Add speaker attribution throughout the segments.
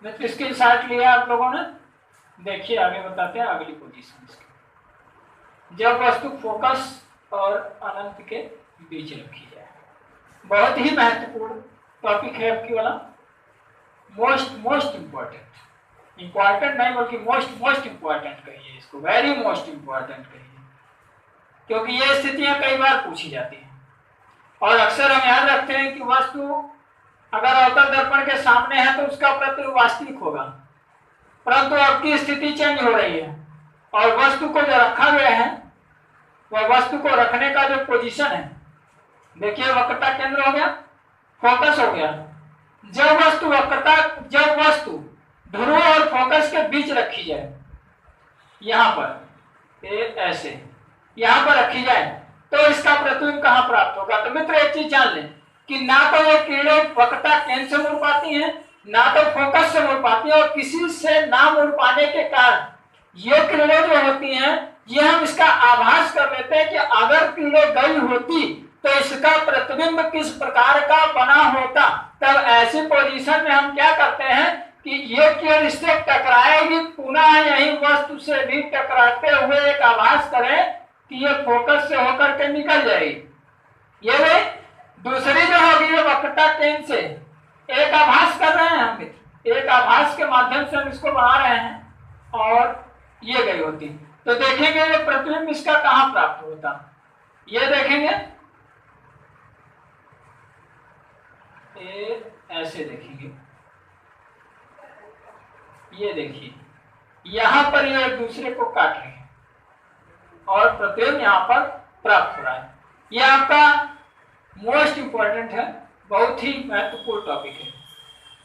Speaker 1: मित्र screen shot लिया आप लोगों ने, देखिए आगे बताते हैं अगली पोजीशन इसकी। जब वस्तु फोकस और अनंत के बीच रखी जाए, बहुत ही महत्वपूर्ण टॉपिक है आपकी वाला, मोस्ट इंपॉर्टेंट, इंपॉर्टेंट नहीं बल्कि मोस्ट इंपॉर्टेंट कहिए इसको, वेरी मोस्ट इंपॉर्टेंट कहिए, क्योंकि ये स्थितियां कई बार पूछी जाती हैं और अक्सर हम याद रखते हैं कि वस्तु अगर अवतल दर्पण के सामने है तो उसका प्रतिबिंब वास्तविक होगा, परंतु अब की स्थिति चेंज हो रही है और वस्तु को जो रखा गया है वह वस्तु को रखने का जो पोजीशन है, देखिए वक्रता केंद्र हो गया, फोकस हो गया। जब वस्तु ध्रुव और फोकस के बीच रखी जाए, यहां पर ऐसे यहां पर रखी जाए तो इसका प्रतिबिंब कहां प्राप्त होगा। तो मित्र एक चीज जान लें कि ना तो ये किरणें वक्रता केंद्र से मुड़ पाती हैं, ना तो फोकस से मुड़ पाती है, और किसी से ना मुड़ पाने के कारण ये किरणें जो होती हैं ये हम इसका आभास कर लेते हैं कि अगर किरणें गई होती तो इसका प्रतिबिंब किस प्रकार का बना होता। तब ऐसी पोजीशन में हम क्या करते हैं कि ये किरण इससे टकराएगी, पुनः यही वस्तु से भी टकराते हुए एक आभास करें कि ये फोकस से होकर के निकल जाएगी। ये वे दूसरी जो होगी ये वक्रता केंद्र से एक आभास कर रहे हैं हम, एक आभास के माध्यम से हम इसको बना रहे हैं और ये गई होती। तो देखेंगे ये प्रतिबिंब इसका कहां प्राप्त होता, ये देखेंगे ऐसे देखेंगे, ये देखिए यहां पर ये एक दूसरे को काट रहे हैं और प्रतिबिंब यहां पर प्राप्त हो रहा है। ये आपका मोस्ट इंपॉर्टेंट है, बहुत ही महत्वपूर्ण टॉपिक है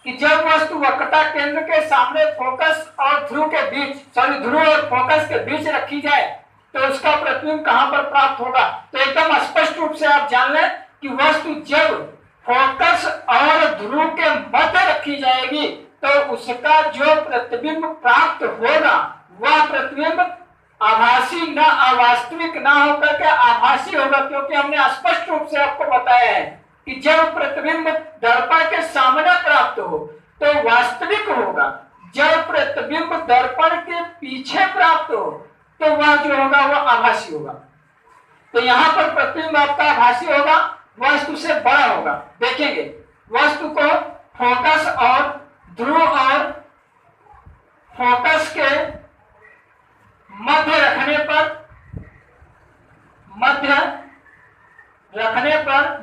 Speaker 1: कि जब वस्तु वक्रता केंद्र के सामने फोकस और ध्रुव और फोकस के बीच रखी जाए तो उसका प्रतिबिंब कहां पर प्राप्त होगा। तो एकदम स्पष्ट रूप से आप जान लें कि वस्तु जब फोकस और ध्रुव के मध्य रखी जाएगी तो उसका जो प्रतिबिंब प्राप्त होगा वह प्रतिबिंब आभासी न अवास्तविक ना होकर के आभासी होगा, क्योंकि हमने स्पष्ट रूप से आपको बताया है कि जब प्रतिबिंब दर्पण के सामने प्राप्त हो तो वास्तविक होगा, जब प्रतिबिंब दर्पण के पीछे प्राप्त हो तो वह जो होगा वह आभासी होगा। तो यहां पर प्रतिबिंब आपका आभासी होगा, वस्तु से बड़ा होगा। देखेंगे वस्तु को फोकस और ध्रुव और फोकस के मध्य रखने पर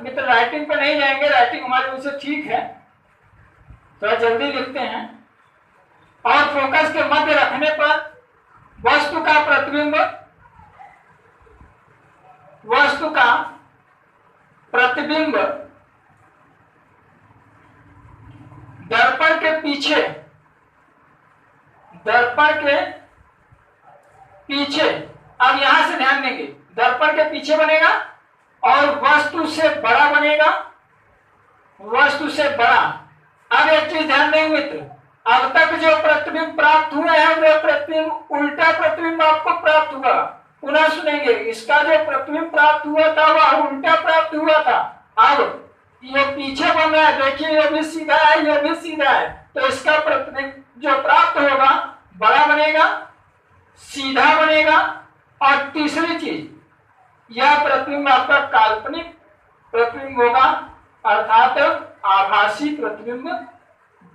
Speaker 1: मित्र राइटिंग पे नहीं जाएंगे, राइटिंग हमारी उनसे ठीक है, थोड़ा जल्दी लिखते हैं। और फोकस के मध्य रखने पर वस्तु का प्रतिबिंब दर्पण के पीछे, अब यहां से ध्यान देंगे, दर्पण के पीछे बनेगा और वस्तु से बड़ा बनेगा, वस्तु से बड़ा। अब एक चीज ध्यान देंगे मित्र, अब तक जो प्रतिबिंब प्राप्त हुए हैं वे प्रतिबिंब उल्टा प्रतिबिंब आपको प्राप्त हुआ। पुनः सुनेंगे, इसका जो प्रतिबिंब प्राप्त हुआ था वह उल्टा प्राप्त हुआ था। अब ये पीछे बन रहा है, देखिए ये भी सीधा है, ये भी सीधा है, तो इसका प्रतिबिंब जो प्राप्त होगा बड़ा बनेगा, सीधा बनेगा। और तीसरी चीज, यह प्रतिबिंब आपका काल्पनिक प्रतिबिंब होगा, अर्थात आभासी प्रतिबिंब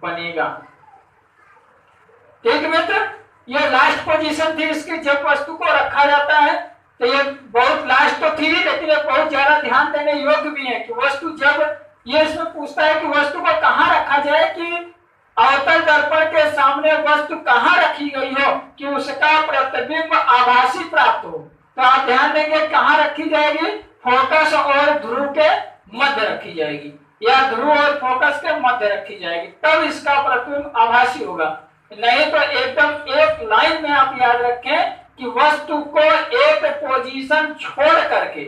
Speaker 1: बनेगा। ठीक मित्र, यह लास्ट पोजीशन थी इसकी। जब वस्तु को रखा जाता है तो ये बहुत लास्ट तो थी, लेकिन ये बहुत ज्यादा ध्यान देने योग्य भी है कि वस्तु जब ये इसमें पूछता है कि वस्तु को कहां रखा जाए, कि अवतल दर्पण के सामने वस्तु कहां रखी गई हो कि उसका प्रतिबिंब आभासी प्राप्त हो, तो आप ध्यान देंगे कहां रखी जाएगी, फोकस और ध्रुव के मध्य रखी जाएगी, या ध्रुव और फोकस के मध्य रखी जाएगी, तब इसका प्रतिबिंब आभासी होगा। नहीं तो एकदम एक लाइन में आप याद रखें कि वस्तु को एक पोजीशन छोड़ करके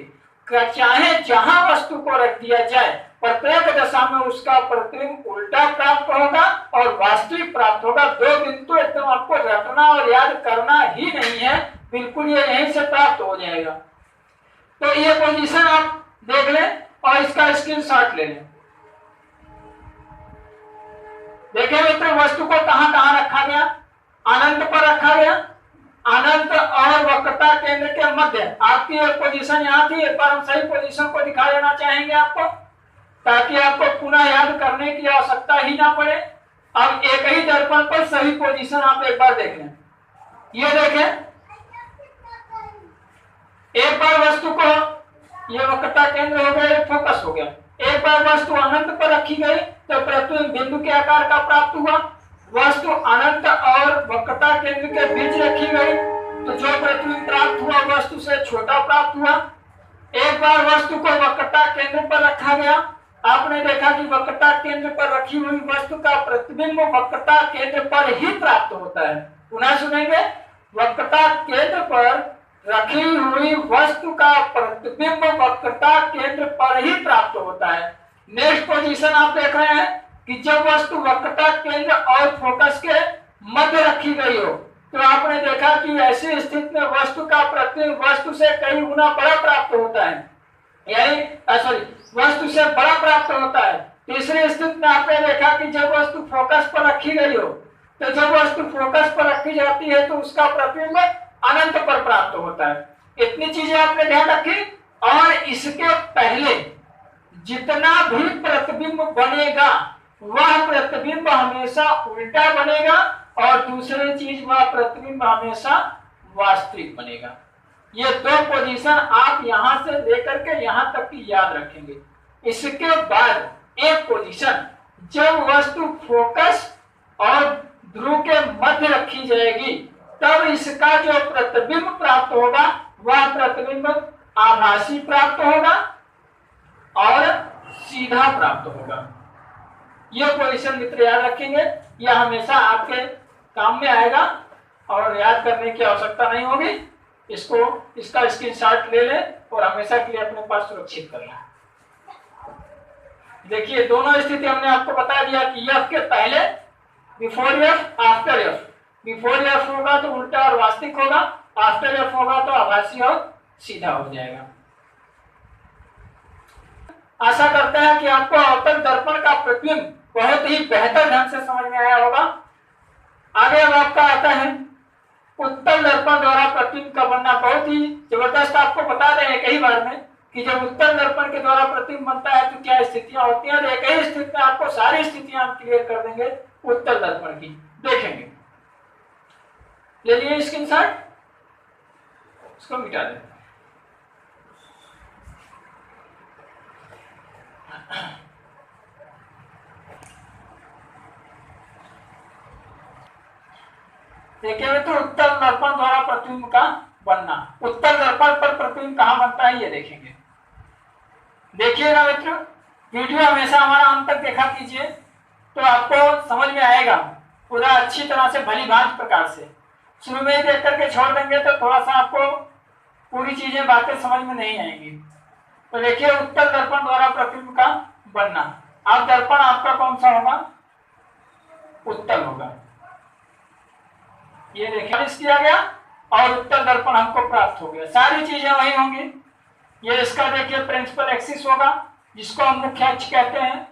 Speaker 1: चाहे जहां वस्तु को रख दिया जाए, प्रत्येक दशा में उसका प्रतिबिंब उल्टा प्राप्त होगा और वास्तविक प्राप्त होगा। दो बिंदु एकदम आपको रटना और याद करना ही नहीं है, बिल्कुल ये यहीं से प्राप्त हो जाएगा। तो ये पोजीशन आप देख लें और इसका स्क्रीनशॉट ले लें। देखिए मित्र, वस्तु को कहां कहां रखा गया? अनंत पर रखा गया। अनंत और वक्रता केंद्र के मध्य आपकी एक पोजीशन यहाँ थी। एक बार हम सही पोजीशन को दिखा देना चाहेंगे आपको, ताकि आपको पुनः याद करने की आवश्यकता ही ना पड़े। अब एक ही दर्पण पर सही पोजीशन आप एक बार देख लें। ये देखें, एक बार वस्तु को, ये वक्रता केंद्र हो गया, फोकस हो गया। एक बार वस्तु अनंत पर रखी गई तो प्रतिबिंब बिंदु के आकार का प्राप्त हुआ। वस्तु अनंत और वक्रता केंद्र के बीच रखी गई तो जो प्रतिबिंब प्राप्त हुआ वस्तु से छोटा प्राप्त हुआ। एक बार वस्तु को वक्रता केंद्र पर रखा गया, आपने देखा कि वक्रता केंद्र पर रखी हुई वस्तु का प्रतिबिंब वक्रता केंद्र पर ही प्राप्त होता है। पुनः सुनेंगे, वक्रता केंद्र पर रखी हुई वस्तु का प्रतिबिंब वक्रता केंद्र पर ही प्राप्त होता है। नेक्स्ट पोजीशन आप देख रहे हैं कि जब वस्तु वक्रता केंद्र और फोकस के मध्य रखी गई हो तो आपने देखा कि ऐसी स्थिति में वस्तु का प्रतिबिंब वस्तु से कई गुना बड़ा प्राप्त होता है, यानी वस्तु से बड़ा प्राप्त होता है। तीसरी स्थिति में आपने देखा कि जब वस्तु फोकस पर रखी गई हो तो जब वस्तु फोकस पर रखी जाती है तो उसका प्रतिबिंब अनंत पर प्राप्त होता है। इतनी चीजें आपने ध्यान रखी। और इसके पहले जितना भी प्रतिबिंब बनेगा वह प्रतिबिंब हमेशा उल्टा बनेगा और दूसरी चीज वह प्रतिबिंब हमेशा वास्तविक बनेगा। ये दो पोजीशन आप यहां से लेकर के यहां तक की याद रखेंगे। इसके बाद एक पोजीशन जब वस्तु फोकस और ध्रुव के मध्य रखी जाएगी तब इसका जो प्रतिबिंब प्राप्त होगा वह प्रतिबिंब आभासी प्राप्त होगा और सीधा प्राप्त होगा। यह पोजीशन मित्र याद रखेंगे, यह हमेशा आपके काम में आएगा और याद करने की आवश्यकता नहीं होगी। इसका स्क्रीनशॉट ले लें और हमेशा के लिए अपने पास सुरक्षित कर लें। देखिए दोनों स्थिति हमने आपको बता दिया कि एफ के पहले before F, after F. Before F होगा तो उल्टा और वास्तविक होगा, आफ्टर एफ होगा तो आभासी और सीधा हो जाएगा। आशा करते हैं कि आपको अवतल दर्पण का प्रतिबिंब बहुत ही बेहतर ढंग से समझ में आया होगा। आगे अब आपका आता है उत्तल दर्पण द्वारा प्रतिबिंब का बनना। बहुत ही जबरदस्त आपको बता रहे हैं कई बार में कि जब उत्तल दर्पण के द्वारा प्रतिबिंब बनता है तो क्या स्थितियां होती हैं। एक ही स्थिति में आपको सारी स्थितियां हम क्लियर कर देंगे उत्तल दर्पण की, देखेंगे। ले लिए स्क्रीनशॉट, इसको मिटा दें। देखिए तो उत्तल दर्पण द्वारा प्रतिबिंब का बनना। उत्तल दर्पण पर प्रतिबिंब कहां बनता है ये देखेंगे। देखिएगा मित्र, वीडियो हमेशा हमारा अंत तक देखा कीजिए तो आपको समझ में आएगा पूरा अच्छी तरह से भली भांति प्रकार से। शुरू में ही देख करके छोड़ देंगे तो थोड़ा सा आपको पूरी चीजें बातें समझ में नहीं आएंगी। तो देखिए उत्तल दर्पण द्वारा प्रतिबिंब का बनना। अब दर्पण आपका कौन सा होगा? उत्तल होगा। ये देखिए किया गया और उत्तल दर्पण हमको प्राप्त हो गया। सारी चीजें वही होंगी। ये इसका देखिए प्रिंसिपल एक्सिस होगा जिसको हम मुख्य अक्ष कहते हैं।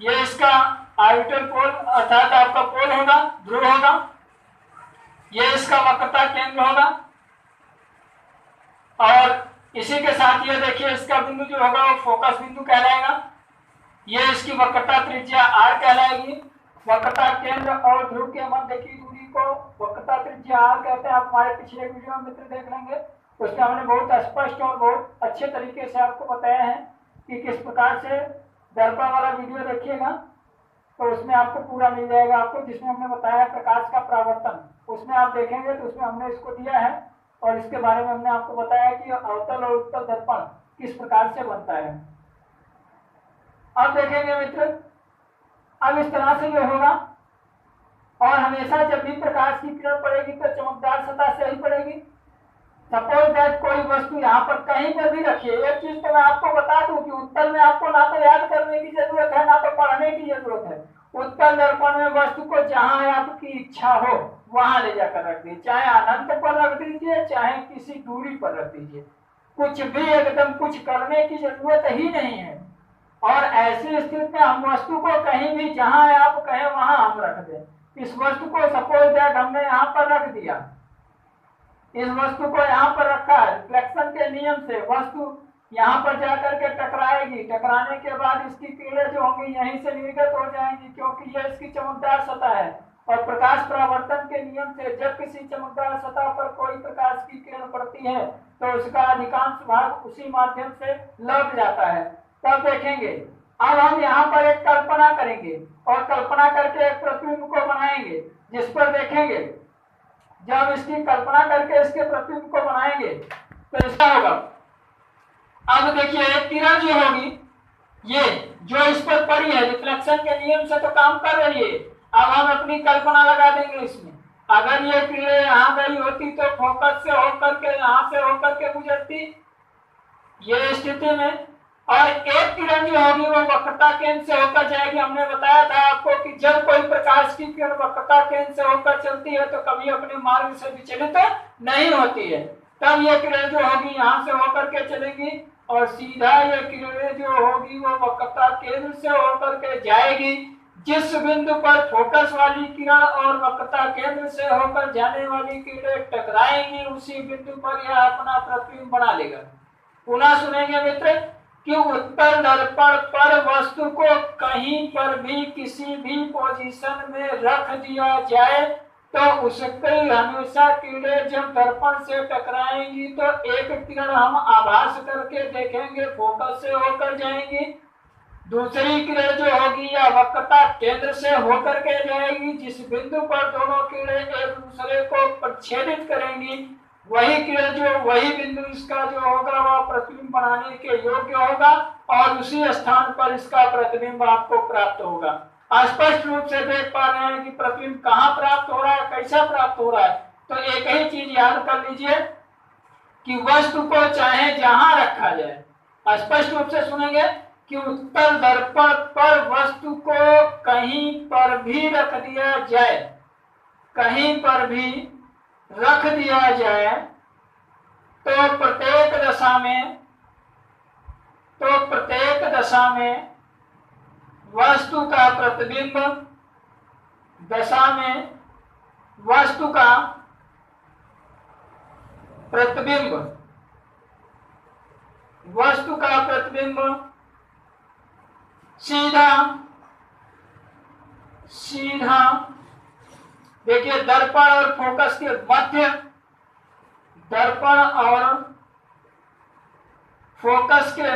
Speaker 1: ये इसका ऑर्बिटल पोल अर्थात आपका पोल होगा, ध्रुव होगा। ये इसका वक्रता केंद्र होगा और इसी के साथ ये देखिए इसका बिंदु जो होगा वो फोकस बिंदु कहलाएगा। ये इसकी वक्रता त्रिज्या r कहलाएगी। वक्रता केंद्र और ध्रुव के मध्य की दूरी को वक्रता त्रिज्या r कहते हैं। आप हमारे पिछले वीडियो में मित्र देख लेंगे, उसमें हमने बहुत स्पष्ट और बहुत अच्छे तरीके से आपको बताया है कि किस प्रकार से दर्पण वाला वीडियो देखिएगा तो उसमें आपको पूरा मिल जाएगा। आपको जिसमें हमने बताया प्रकाश का परावर्तन, उसमें आप देखेंगे तो उसमें हमने इसको दिया है और इसके बारे में हमने आपको बताया कि अवतल और उत्तल दर्पण किस प्रकार से बनता है। अब देखेंगे मित्र, अब इस तरह से ये होगा और हमेशा जब भी प्रकाश की किरण पड़ेगी तो चमकदार सतह से ही पड़ेगी। सपोज दैट कोई वस्तु यहाँ पर कहीं पर भी रखिए। एक चीज तो मैं आपको बता दूं कि उत्तल में आपको ना तो याद करने की जरूरत है ना तो पढ़ने की जरूरत है। उत्तल दर्पण में वस्तु को जहां आपकी इच्छा हो वहां ले जाकर रख दीजिए, चाहे अनंत पर रख दीजिए चाहे किसी दूरी पर रख दीजिए। कुछ भी एकदम कुछ करने की जरूरत ही नहीं है। और ऐसी स्थिति में हम वस्तु को कहीं भी जहां आप कहें वहां हम रख दें। इस वस्तु को सपोज दैट हमने यहाँ पर रख दिया, इस वस्तु को यहाँ पर रखा है, रिफ्लेक्शन के नियम से वस्तु यहाँ पर जाकर के टकराएगी, टकराने के बाद इसकी किरणें जो होंगी यहीं से निर्गत हो जाएंगी, क्योंकि यह इसकी चमकदार सतह है। और प्रकाश परावर्तन के नियम से जब किसी चमकदार सतह पर कोई प्रकाश की किरण पड़ती है तो उसका अधिकांश भाग उसी माध्यम से लौट जाता है। तब देखेंगे, अब हम यहाँ पर एक कल्पना करेंगे और कल्पना करके एक प्रतिबिंब को बनाएंगे, जिस पर देखेंगे जब इसकी कल्पना करके इसके प्रतिबिंब को बनाएंगे तो ऐसा होगा। अब देखिए एक किरण जो होगी ये जो इस पर पड़ी है, रिफ्लेक्शन के नियम से तो काम कर रही है। अब हम अपनी कल्पना लगा देंगे इसमें, अगर ये किरण यहाँ गई होती तो फोकस से होकर के यहाँ से होकर के गुजरती ये स्थिति में, और एक किरण जो होगी वो वक्रता केंद्र से होकर जाएगी। हमने बताया था आपको कि जब कोई प्रकाश की किरण वक्रता केंद्र से होकर चलती है तो कभी अपने मार्ग से विचलित नहीं होती है। तब ये किरण जो होगी यहाँ से होकर के चलेगी और सीधा ये किरण जो होगी वो वक्रता केंद्र से होकर के जाएगी। जिस बिंदु पर फोकस वाली किरण और वक्रता केंद्र से होकर जाने वाली किरण टकराएंगी उसी बिंदु पर यह अपना प्रतिबिंब बना लेगा। पुनः सुनेंगे मित्र कि उत्तल दर्पण पर वस्तु को कहीं पर भी किसी भी पोजीशन में रख दिया जाए तो उसके हमेशा किरणें जब दर्पण से टकराएंगी तो एक किरण हम आभास करके देखेंगे फोकस से होकर जाएंगी, दूसरी किरण जो होगी या वक्रता केंद्र से होकर के जाएगी। जिस बिंदु पर दोनों किरणें एक दूसरे को प्रच्छेदित करेंगी वही किरण जो वही बिंदु इसका जो होगा वह प्रतिबिंब बनाने के योग्य होगा और उसी स्थान पर इसका प्रतिबिंब आपको प्राप्त होगा। स्पष्ट रूप से देख पा रहे हैं कि प्रतिबिंब कहाँ प्राप्त हो रहा है, कैसा प्राप्त हो रहा है। तो एक ही चीज याद कर लीजिए कि वस्तु को चाहे जहां रखा जाए, स्पष्ट रूप से सुनेंगे कि उत्तल दर्पण पर वस्तु को कहीं पर भी रख दिया जाए, कहीं पर भी रख दिया जाए तो प्रत्येक दशा में वस्तु का प्रतिबिंब सीधा देखिए दर्पण और फोकस के मध्य, दर्पण और फोकस के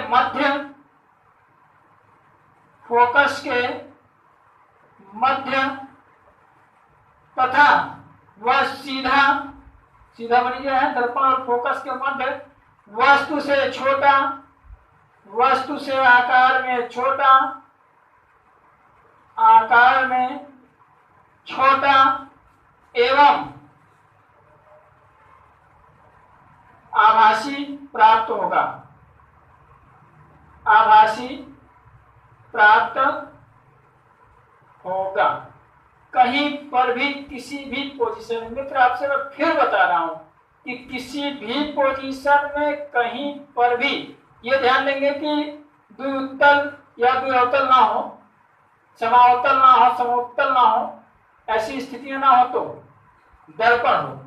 Speaker 1: मध्य तथा वह सीधा बन गया है। दर्पण और फोकस के मध्य वस्तु से आकार में छोटा एवं आभासी प्राप्त होगा कहीं पर भी किसी भी पोजीशन। मित्र आपसे मैं फिर बता रहा हूं कि किसी भी पोजीशन में कहीं पर भी, ये ध्यान देंगे कि द्विउत्तल या द्विअवतल ना हो, समावतल ना हो, समोत्तल ना हो, ऐसी स्थितियां ना हो तो दर्पण हो,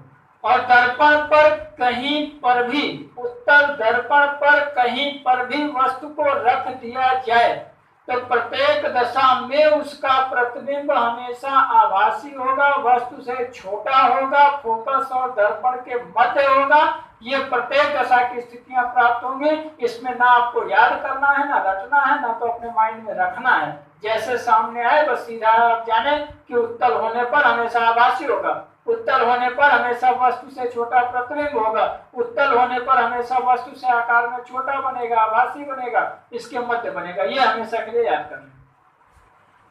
Speaker 1: और दर्पण पर कहीं पर भी, उत्तल दर्पण पर कहीं पर भी वस्तु को रख दिया जाए तो प्रत्येक दशा में उसका प्रतिबिंब हमेशा आभासी होगा, वस्तु से छोटा होगा, फोकस और दर्पण के मध्य होगा। ये प्रत्येक दशा की स्थितियां प्राप्त होंगी। इसमें ना आपको याद करना है, ना रटना है, ना तो अपने माइंड में रखना है। जैसे सामने आए बस सीधा आप जाने कि उत्तल होने पर हमेशा आभासी होगा, उत्तल होने पर हमेशा वस्तु से छोटा प्रतिबिंब होगा, उत्तल होने पर हमेशा वस्तु से आकार में छोटा बनेगा, आभासी बनेगा, इसके मध्य बनेगा। ये हमेशा के लिए याद करना।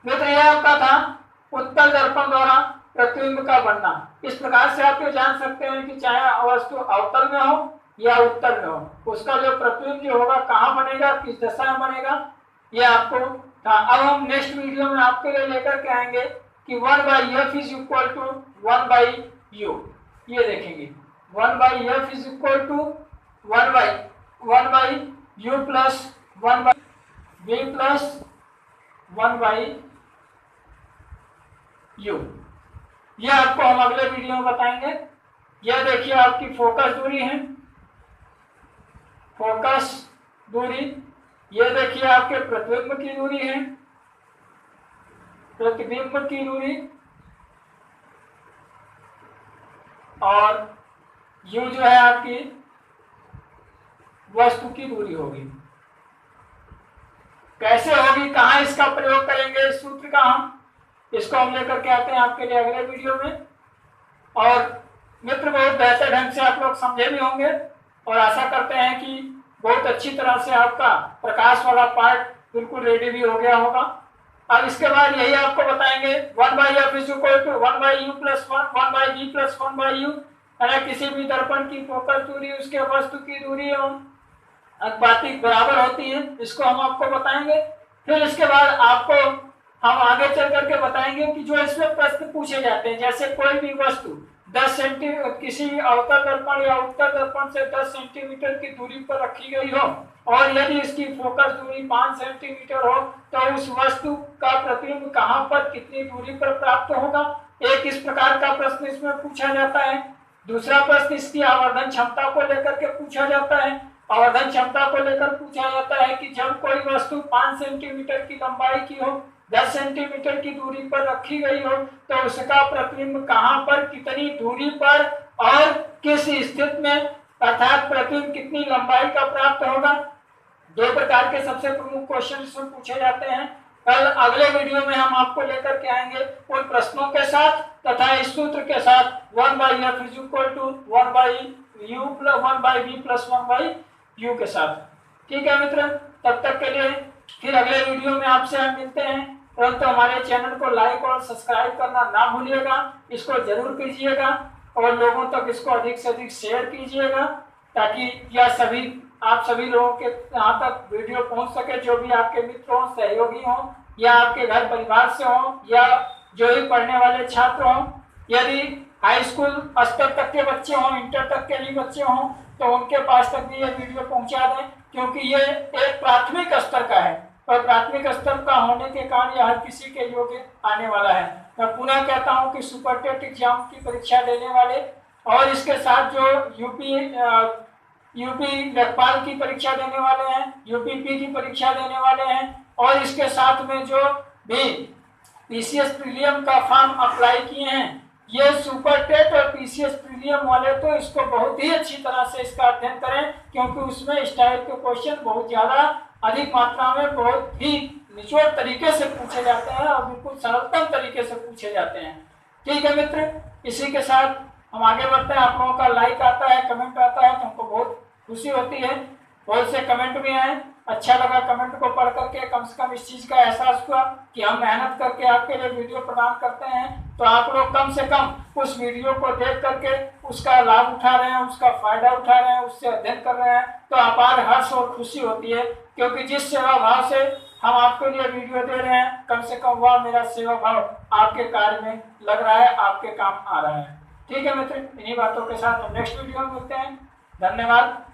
Speaker 1: मित्र यह आपका था उत्तल दर्पण द्वारा प्रतिबिंब का बनना। इस प्रकार से आप ये जान सकते हैं कि चाहे वस्तु अवतल में हो या उत्तल में हो, उसका जो प्रतिबिंब जो होगा कहाँ बनेगा, किस दशा में बनेगा, ये आपको था। अब हम नेक्स्ट वीडियो में आपके लिए लेकर के आएंगे कि 1/f is equal to 1/u। ये देखेंगे 1/f is equal to 1/u plus 1/v plus 1/u। यह आपको हम अगले वीडियो में बताएंगे। यह देखिए आपकी फोकस दूरी है, फोकस दूरी। यह देखिए आपके प्रतिबिंब की दूरी है, प्रतिबिंब की दूरी। और यू जो है आपकी वस्तु की दूरी होगी। कैसे होगी, कहां इसका प्रयोग करेंगे इस सूत्र का, इसको हम लेकर के आते हैं आपके लिए अगले वीडियो में। और मित्र बहुत बेहतर ढंग से आप लोग समझे भी होंगे और आशा करते हैं कि बहुत अच्छी तरह से आपका प्रकाश वाला पार्ट बिल्कुल रेडी भी हो गया होगा। अब इसके बाद यही आपको बताएंगे 1/f = 1/u + 1/v + 1/u, यानी किसी भी दर्पण की फोकस दूरी उसके वस्तु की दूरी एवं अनुपातिक बराबर होती है। इसको हम आपको बताएंगे। फिर इसके बाद आपको हम आगे चल करके बताएंगे कि जो इसमें प्रश्न पूछे जाते हैं, जैसे कोई भी वस्तु 10 सेंटीमीटर किसी भी अवतल दर्पण या उत्तल दर्पण से 10 सेंटीमीटर की दूरी पर रखी गई हो और यदि इसकी फोकस दूरी 5 सेंटीमीटर हो तो उस वस्तु का प्रतिबिंब कहां पर कितनी दूरी पर प्राप्त होगा। एक इस प्रकार का प्रश्न इसमें पूछा जाता है। दूसरा प्रश्न इसकी आवर्धन क्षमता को लेकर के पूछा जाता है। आवर्धन क्षमता को लेकर पूछा जाता है कि जब कोई वस्तु 5 सेंटीमीटर की लंबाई की हो, 10 सेंटीमीटर की दूरी पर रखी गई हो तो उसका प्रतिबिंब कहां पर कितनी दूरी पर और किस स्थिति में, अर्थात प्रतिबिंब कितनी लंबाई का प्राप्त होगा। दो प्रकार के सबसे प्रमुख क्वेश्चन इसमें पूछे जाते हैं। कल अगले वीडियो में हम आपको लेकर के आएंगे उन प्रश्नों के साथ तथा इस सूत्र के साथ 1/f = 1/u + 1/v + 1/u के साथ। ठीक है मित्र, तब तक के लिए फिर अगले वीडियो में आपसे हम मिलते हैं। परंतु हमारे चैनल को लाइक और सब्सक्राइब करना ना भूलिएगा, इसको जरूर कीजिएगा और लोगों तक इसको अधिक से अधिक शेयर कीजिएगा ताकि यह सभी आप सभी लोगों के यहाँ तक वीडियो पहुँच सके, जो भी आपके मित्र हों, सहयोगी हों या आपके घर परिवार से हों या जो भी पढ़ने वाले छात्र हों। यदि हाई स्कूल स्तर तक के बच्चे हों, इंटर तक के भी बच्चे हों तो उनके पास तक भी ये वीडियो पहुंचा दें, क्योंकि ये एक प्राथमिक स्तर का है और प्राथमिक स्तर का होने के कारण यह हर किसी के योग्य आने वाला है। मैं पुनः कहता हूं कि सुपर टेट एग्जाम की परीक्षा देने वाले और इसके साथ जो यूपी लेखपाल की परीक्षा देने वाले हैं, यूपीपी की परीक्षा देने वाले हैं और इसके साथ में जो भी पीसीएस प्रीलियम का फॉर्म अप्लाई किए हैं, ये सुपर टेट और पीसीएस प्रीलियम वाले तो इसको बहुत ही अच्छी तरह से इसका अध्ययन करें, क्योंकि उसमें इस टाइप के क्वेश्चन बहुत ज्यादा अधिक मात्रा में बहुत ही निचोड़ तरीके से पूछे जाते हैं और बिल्कुल सरलतम तरीके से पूछे जाते हैं। ठीक है मित्र, इसी के साथ हम आगे बढ़ते हैं। आप लोगों का लाइक आता है, कमेंट आता है तो हमको बहुत खुशी होती है। बहुत से कमेंट भी आए, अच्छा लगा कमेंट को पढ़ करके। कम से कम इस चीज़ का एहसास हुआ कि हम मेहनत करके आपके लिए वीडियो प्रदान करते हैं तो आप लोग कम से कम उस वीडियो को देख करके उसका लाभ उठा रहे हैं, उसका फायदा उठा रहे हैं, उससे अध्ययन कर रहे हैं तो अपार हर्ष और खुशी होती है, क्योंकि जिस सेवा भाव से हम आपके लिए वीडियो दे रहे हैं, कम से कम वह मेरा सेवा भाव आपके कार्य में लग रहा है, आपके काम आ रहा है। ठीक है मित्र, इन्हीं बातों के साथ हम नेक्स्ट वीडियो में मिलते हैं। धन्यवाद।